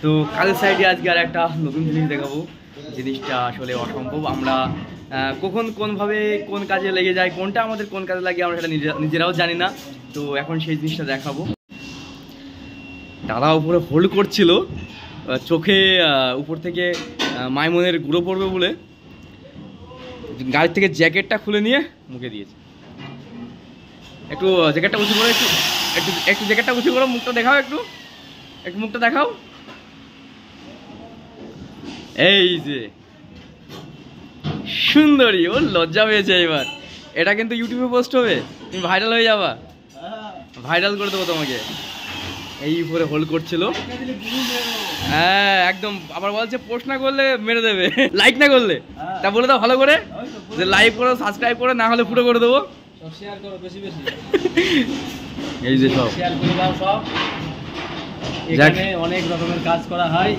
তো কাজের সাইডে আজকে আর একটা নতুন জিনিস দেখাবো। জিনিসটা আসলে অসম্ভব। আমরা কখন কোনভাবে কোন কাজে লেগে যায়, কোনটা আমাদের কোন কাজে লাগে আমরা সেটা নিজেরাও জানি না। তো এখন সেই জিনিসটা দেখাবো। দাদা উপরে হোল্ড করছিল, চোখে উপর থেকে মাইমনের গুঁড়ো পড়বে বলে গাড়ি থেকে জ্যাকেটটা খুলে নিয়ে মুখে দিয়েছে। একটু জ্যাকেটটা উঁচু করে, একটু একটু একটু জ্যাকেটটা উঁচু করো, মুখটা দেখাও, একটু একটু মুখটা দেখাও। এই যে সুন্দরী, ও লজ্জা পেয়েছে এবার। এটা কিন্তু ইউটিউবে পোস্ট হবে, তুমি ভাইরাল হয়ে যাবা, ভাইরাল করে দেবো তোমাকে। এই উপরে হোল্ড করছিল, হ্যাঁ একদম। আবার বলছে পোস্ট না করলে মেরে দেবে, লাইক না করলে। তা বলে দাও ভালো করে যে লাইক করো, সাবস্ক্রাইব করো, না হলে ফুটো করে দেবো। শেয়ার করো বেশি বেশি। এই যে সব শেয়ার করে দাও সব। এখানে অনেক রকমের কাজ করা হয়,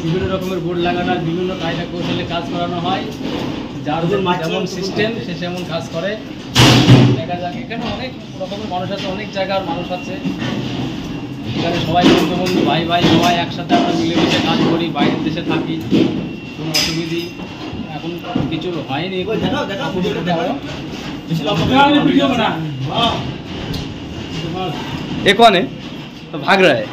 বিভিন্ন রকমের বোর্ড লাগানো, বিভিন্ন কায়দা কৌশলে কাজ করানো হয়। যার যেমন সিস্টেম সে সেমন কাজ করে। দেখা যাক এখানে অনেক রকমের মানুষ আছে, অনেক জায়গার মানুষ আছে। এখানে সবাই বন্ধু বন্ধু ভাই ভাই সবাই একসাথে আমরা মিলেমিশে কাজ করি। বাইরের দেশে থাকি, কোনো অসুবিধে এখন কিছু হয়নি। এখানে ভাগ রায়